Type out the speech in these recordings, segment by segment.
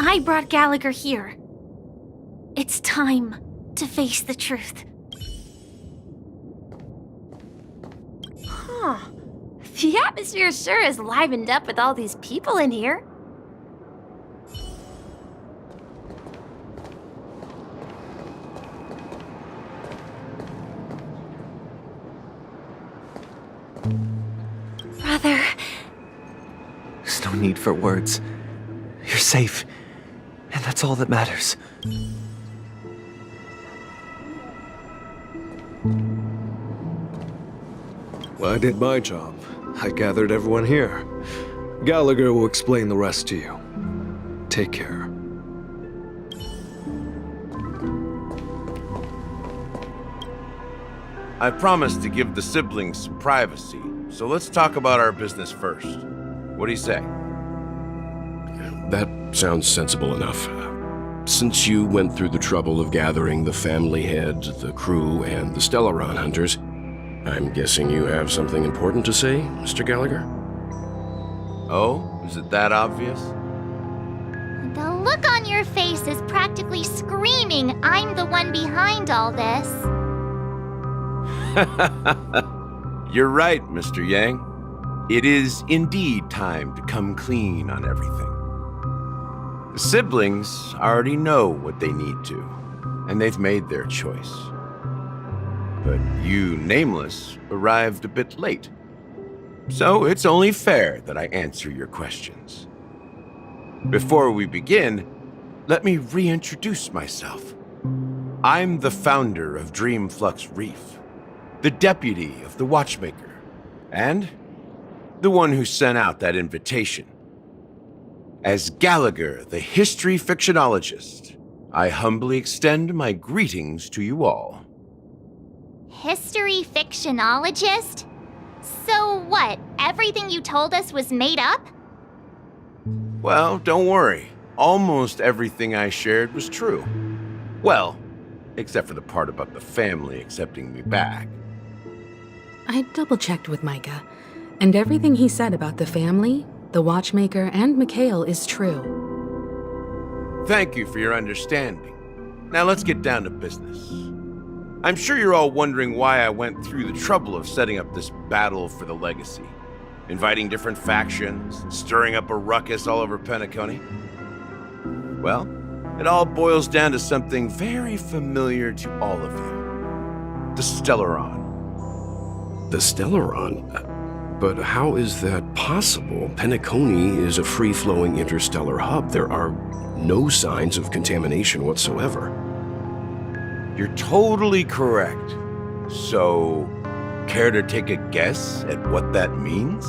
I brought Gallagher here. It's time to face the truth. Huh. The atmosphere sure is livened up with all these people in here. Brother. There's no need for words. You're safe, and that's all that matters. Well, I did my job. I gathered everyone here. Gallagher will explain the rest to you. Take care. I promised to give the siblings some privacy, so let's talk about our business first. What do you say? That sounds sensible enough. Since you went through the trouble of gathering the family head, the crew, and the Stellaron hunters, I'm guessing you have something important to say, Mr. Gallagher? Oh, is it that obvious? The look on your face is practically screaming, I'm the one behind all this. You're right, Mr. Yang. It is indeed time to come clean on everything. The siblings already know what they need to, and they've made their choice. But you, Nameless, arrived a bit late. So it's only fair that I answer your questions. Before we begin, let me reintroduce myself. I'm the founder of Dreamflux Reef, the deputy of the Watchmaker, and the one who sent out that invitation. As Gallagher, the history fictionologist, I humbly extend my greetings to you all. History fictionologist? So what, everything you told us was made up? Well, don't worry. Almost everything I shared was true. Well, except for the part about the family accepting me back. I double-checked with Micah, and everything he said about the family, the Watchmaker, and Mikhail is true. Thank you for your understanding. Now let's get down to business. I'm sure you're all wondering why I went through the trouble of setting up this battle for the legacy, inviting different factions, and stirring up a ruckus all over Penacony. Well, it all boils down to something very familiar to all of you. The Stellaron. The Stellaron? But how is that possible? Penacony is a free-flowing interstellar hub. There are no signs of contamination whatsoever. You're totally correct. So, care to take a guess at what that means?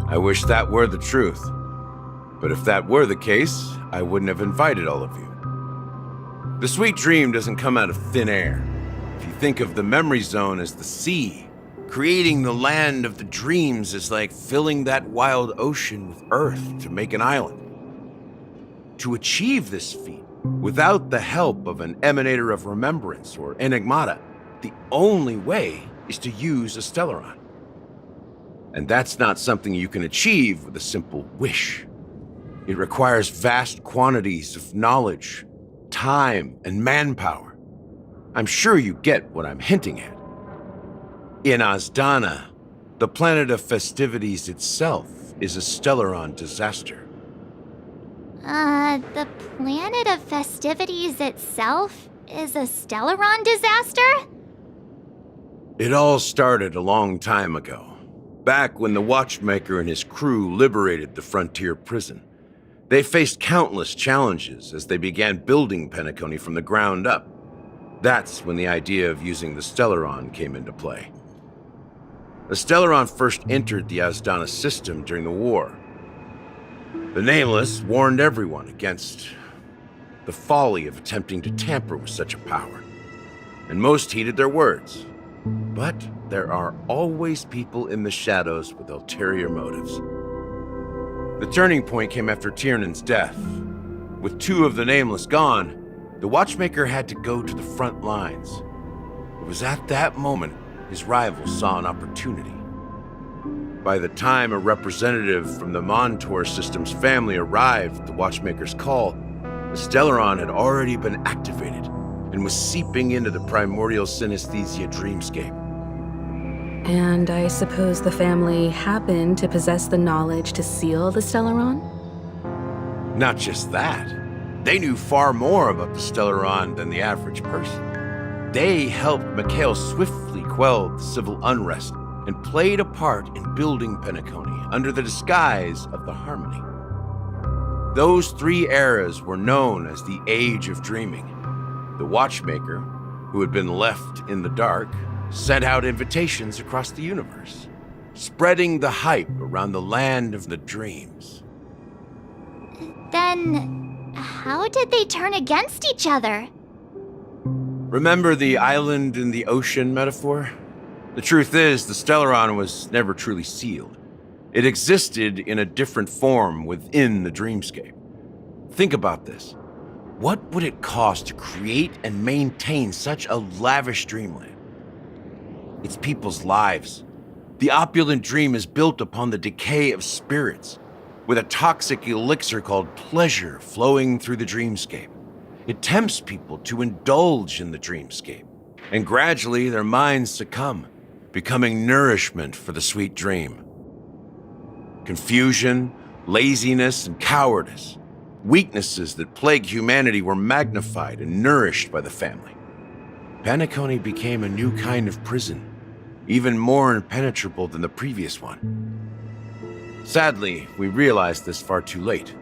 I wish that were the truth. But if that were the case, I wouldn't have invited all of you. The sweet dream doesn't come out of thin air. If you think of the memory zone as the sea, creating the land of the dreams is like filling that wild ocean with earth to make an island. To achieve this feat, without the help of an emanator of remembrance or enigmata, the only way is to use a Stellaron. And that's not something you can achieve with a simple wish. It requires vast quantities of knowledge, time, and manpower. I'm sure you get what I'm hinting at. In Azdana, the planet of festivities itself is a Stellaron disaster. The planet of festivities itself is a Stellaron disaster? It all started a long time ago, back when the Watchmaker and his crew liberated the frontier prison. They faced countless challenges as they began building Penacony from the ground up. That's when the idea of using the Stellaron came into play. The Stellaron first entered the Azdana system during the war. The Nameless warned everyone against the folly of attempting to tamper with such a power, and most heeded their words. But there are always people in the shadows with ulterior motives. The turning point came after Tiernan's death. With two of the Nameless gone, the Watchmaker had to go to the front lines. It was at that moment his rivals saw an opportunity. By the time a representative from the Montour Systems family arrived at the Watchmaker's call, the Stellaron had already been activated and was seeping into the primordial synesthesia dreamscape. And I suppose the family happened to possess the knowledge to seal the Stellaron? Not just that. They knew far more about the Stellaron than the average person. They helped Mikhail swiftly quell the civil unrest and played a part in building Penacony under the disguise of the Harmony. Those 3 eras were known as the Age of Dreaming. The Watchmaker, who had been left in the dark, sent out invitations across the universe, spreading the hype around the land of the dreams. Then, how did they turn against each other? Remember the island in the ocean metaphor? The truth is, the Stellaron was never truly sealed. It existed in a different form within the dreamscape. Think about this. What would it cost to create and maintain such a lavish dreamland? It's people's lives. The opulent dream is built upon the decay of spirits, with a toxic elixir called pleasure flowing through the dreamscape. It tempts people to indulge in the dreamscape, and gradually their minds succumb, becoming nourishment for the sweet dream. Confusion, laziness, and cowardice, weaknesses that plague humanity, were magnified and nourished by the family. Penacony became a new kind of prison, even more impenetrable than the previous one. Sadly, we realized this far too late.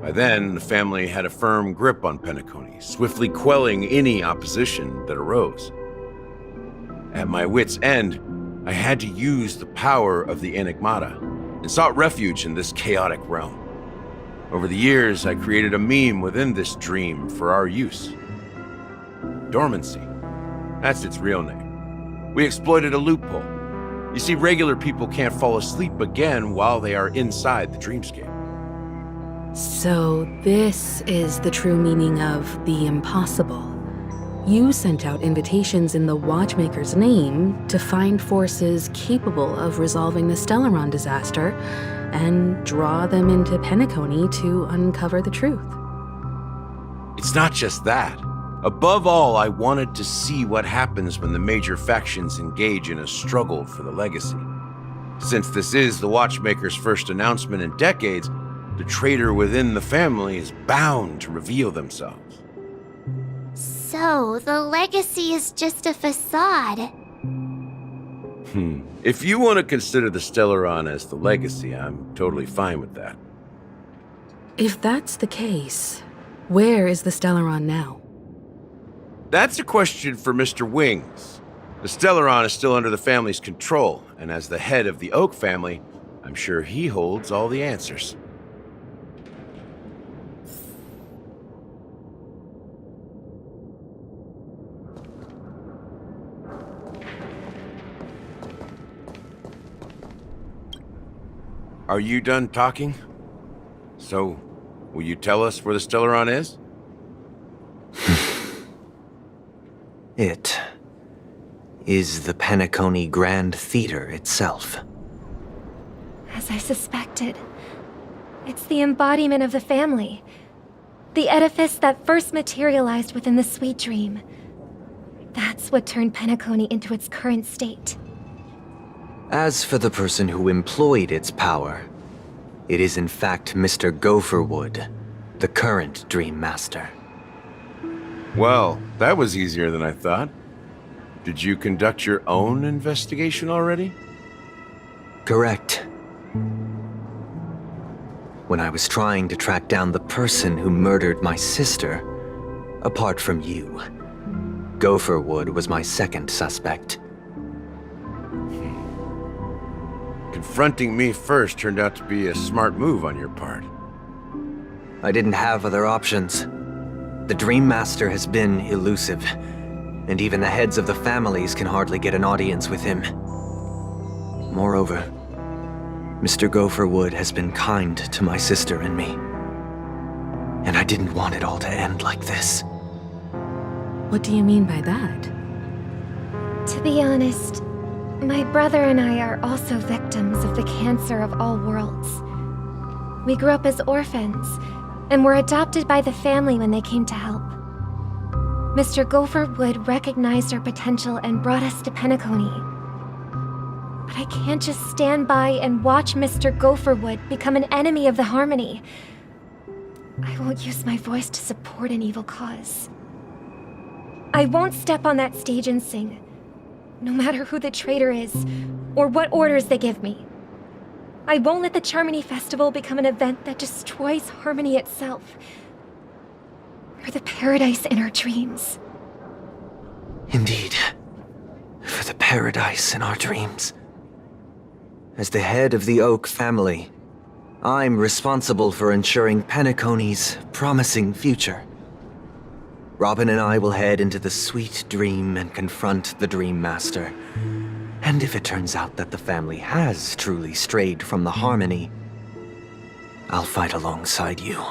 By then, the family had a firm grip on Penacony, swiftly quelling any opposition that arose. At my wit's end, I had to use the power of the Enigmata and sought refuge in this chaotic realm. Over the years, I created a meme within this dream for our use. Dormancy. That's its real name. We exploited a loophole. You see, regular people can't fall asleep again while they are inside the dreamscape. So this is the true meaning of the impossible. You sent out invitations in the Watchmaker's name to find forces capable of resolving the Stellaron disaster and draw them into Penacony to uncover the truth. It's not just that. Above all, I wanted to see what happens when the major factions engage in a struggle for the legacy. Since this is the Watchmaker's first announcement in decades, the traitor within the family is bound to reveal themselves. So, the legacy is just a facade. If you want to consider the Stellaron as the legacy, I'm totally fine with that. If that's the case, where is the Stellaron now? That's a question for Mr. Wings. The Stellaron is still under the family's control, and as the head of the Oak family, I'm sure he holds all the answers. Are you done talking? So, will you tell us where the Stellaron is? It is the Penacony Grand Theater itself. As I suspected, it's the embodiment of the family. The edifice that first materialized within the sweet dream. That's what turned Penacony into its current state. As for the person who employed its power, it is in fact Mr. Gopherwood, the current Dream Master. Well, that was easier than I thought. Did you conduct your own investigation already? Correct. When I was trying to track down the person who murdered my sister, apart from you, Gopherwood was my second suspect. Confronting me first turned out to be a smart move on your part. I didn't have other options. The Dream Master has been elusive, and even the heads of the families can hardly get an audience with him. Moreover, Mr. Gopherwood has been kind to my sister and me, and I didn't want it all to end like this. What do you mean by that? To be honest, My brother and I are also victims of the cancer of all worlds. We grew up as orphans, and were adopted by the family when they came to help. Mr. Gopherwood recognized our potential and brought us to Penacony. But I can't just stand by and watch Mr. Gopherwood become an enemy of the Harmony. I won't use my voice to support an evil cause. I won't step on that stage and sing, no matter who the traitor is, or what orders they give me. I won't let the Charmony Festival become an event that destroys Harmony itself, or the paradise in our dreams. Indeed. For the paradise in our dreams. As the head of the Oak family, I'm responsible for ensuring Penacony's promising future. Robin and I will head into the Sweet Dream and confront the Dream Master. And if it turns out that the family has truly strayed from the Harmony, I'll fight alongside you.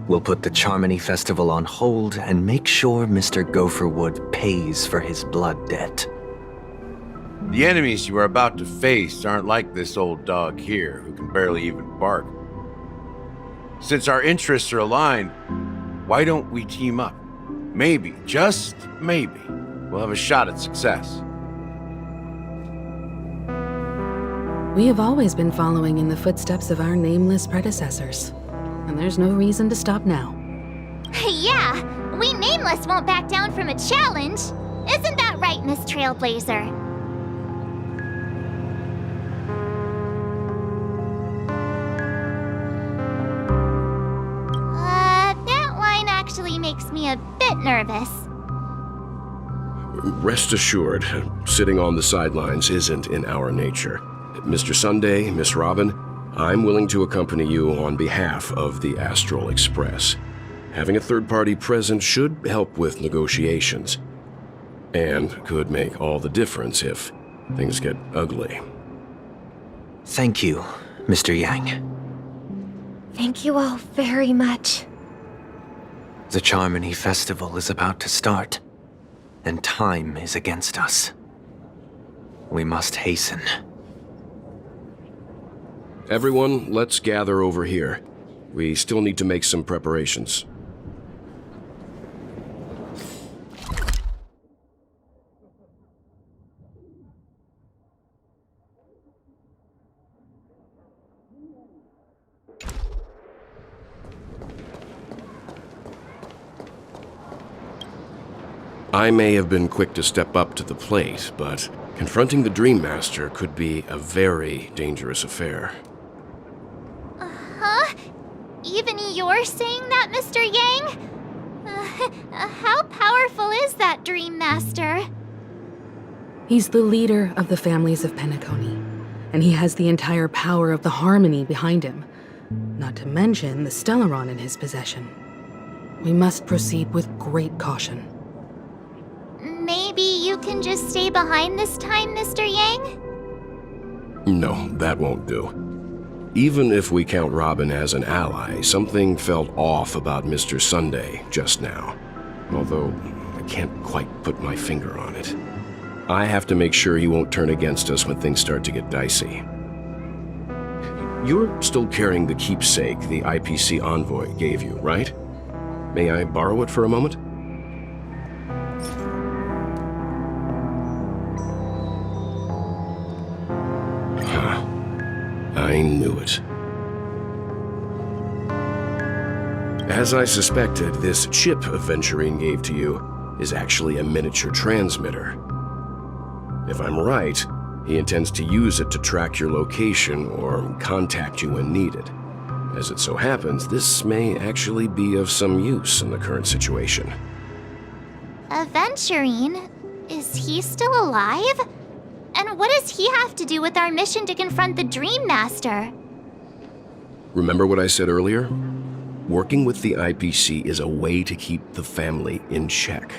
We'll put the Charmony Festival on hold and make sure Mr. Gopherwood pays for his blood debt. The enemies you are about to face aren't like this old dog here, who can barely even bark. Since our interests are aligned, why don't we team up? Maybe, just maybe, we'll have a shot at success. We have always been following in the footsteps of our nameless predecessors, and there's no reason to stop now. Yeah, we Nameless won't back down from a challenge. Isn't that right, Miss Trailblazer? That line actually makes me a bit nervous. Rest assured, sitting on the sidelines isn't in our nature. Mr. Sunday, Miss Robin, I'm willing to accompany you on behalf of the Astral Express. Having a third party present should help with negotiations, and could make all the difference if things get ugly. Thank you, Mr. Yang. Thank you all very much. The Charmony Festival is about to start, and time is against us. We must hasten. Everyone, let's gather over here. We still need to make some preparations. I may have been quick to step up to the plate, but confronting the Dream Master could be a very dangerous affair. Huh? Even you're saying that, Mr. Yang? How powerful is that Dream Master? He's the leader of the families of Penacony, and he has the entire power of the Harmony behind him, not to mention the Stellaron in his possession. We must proceed with great caution. Maybe you can just stay behind this time, Mr. Yang? No, that won't do. Even if we count Robin as an ally, something felt off about Mr. Sunday just now. Although, I can't quite put my finger on it. I have to make sure he won't turn against us when things start to get dicey. You're still carrying the keepsake the IPC envoy gave you, right? May I borrow it for a moment? I knew it. As I suspected, this chip Aventurine gave to you is actually a miniature transmitter. If I'm right, he intends to use it to track your location or contact you when needed. As it so happens, this may actually be of some use in the current situation. Aventurine? Is he still alive? And what does he have to do with our mission to confront the Dream Master? Remember what I said earlier? Working with the IPC is a way to keep the family in check.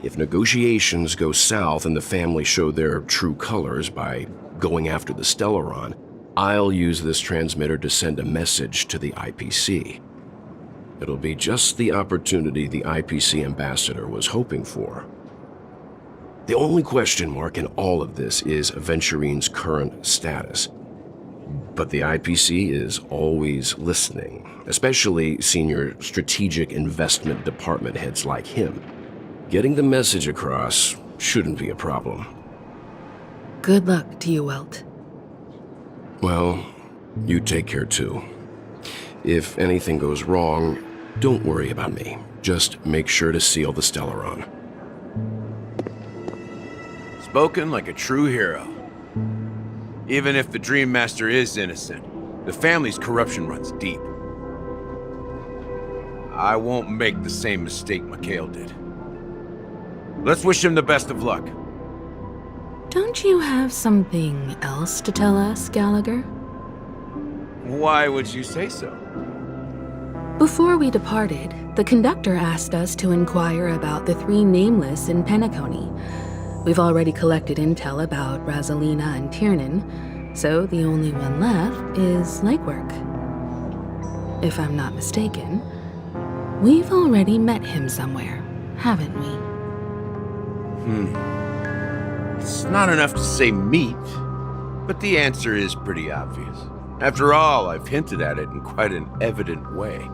If negotiations go south and the family show their true colors by going after the Stellaron, I'll use this transmitter to send a message to the IPC. It'll be just the opportunity the IPC ambassador was hoping for. The only question mark in all of this is Aventurine's current status. But the IPC is always listening, especially senior strategic investment department heads like him. Getting the message across shouldn't be a problem. Good luck to you, Welt. Well, you take care too. If anything goes wrong, don't worry about me. Just make sure to seal the Stellaron. Spoken like a true hero. Even if the Dream Master is innocent, the family's corruption runs deep. I won't make the same mistake Mikhail did. Let's wish him the best of luck. Don't you have something else to tell us, Gallagher? Why would you say so? Before we departed, the conductor asked us to inquire about the 3 nameless in Penacony. We've already collected intel about Rosalina and Tiernan, so the only one left is legwork. If I'm not mistaken, we've already met him somewhere, haven't we? It's not enough to say meet, but the answer is pretty obvious. After all, I've hinted at it in quite an evident way.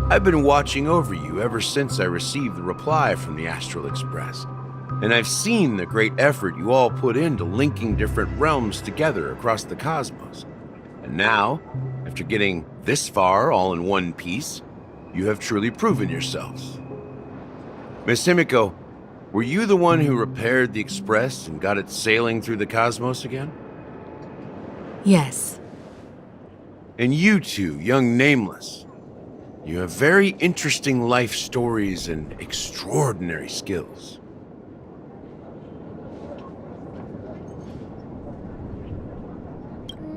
I've been watching over you ever since I received the reply from the Astral Express. And I've seen the great effort you all put into linking different realms together across the cosmos. And now, after getting this far all in one piece, you have truly proven yourselves. Miss Himiko, were you the one who repaired the Express and got it sailing through the cosmos again? Yes. And you two, young Nameless, you have very interesting life stories and extraordinary skills.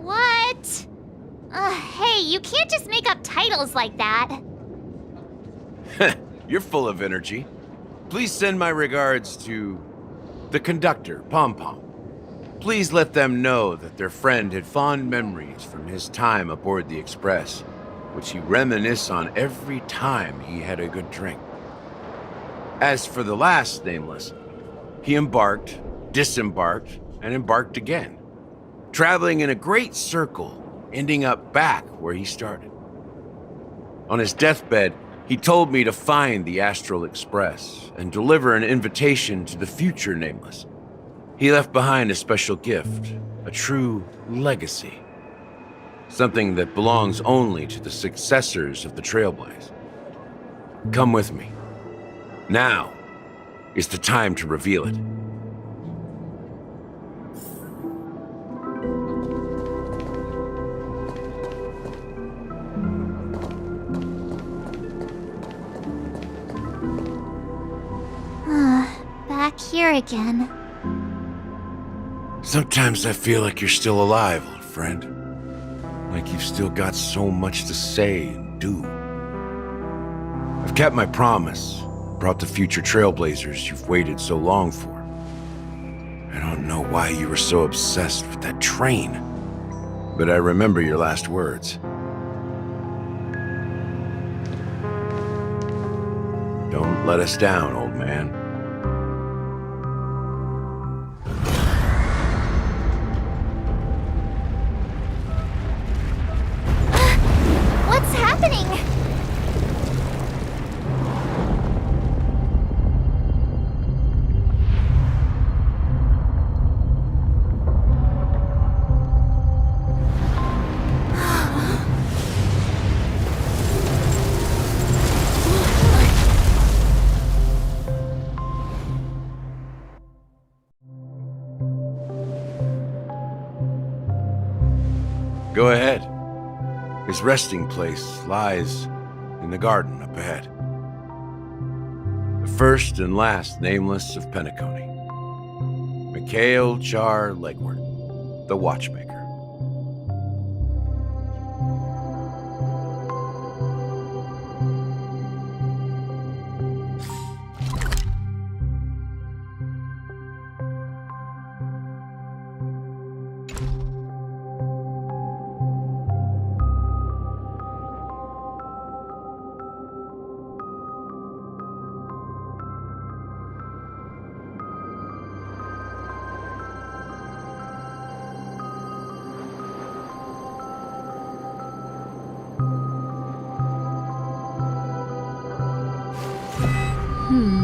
What? Hey, you can't just make up titles like that. You're full of energy. Please send my regards to the conductor, Pom Pom. Please let them know that their friend had fond memories from his time aboard the Express, which he reminisced on every time he had a good drink. As for the last Nameless, he embarked, disembarked, and embarked again, traveling in a great circle, ending up back where he started. On his deathbed, he told me to find the Astral Express and deliver an invitation to the future Nameless. He left behind a special gift, a true legacy. Something that belongs only to the successors of the Trailblaze. Come with me. Now is the time to reveal it. Back here again. Sometimes I feel like you're still alive, old friend. Like you've still got so much to say and do. I've kept my promise, brought the future Trailblazers you've waited so long for. I don't know why you were so obsessed with that train, but I remember your last words. Don't let us down, old man. What's happening? Go ahead. His resting place lies in the garden up ahead. The first and last Nameless of Penacony. Mikhail Char Legward, the Watchmaker. Hmm.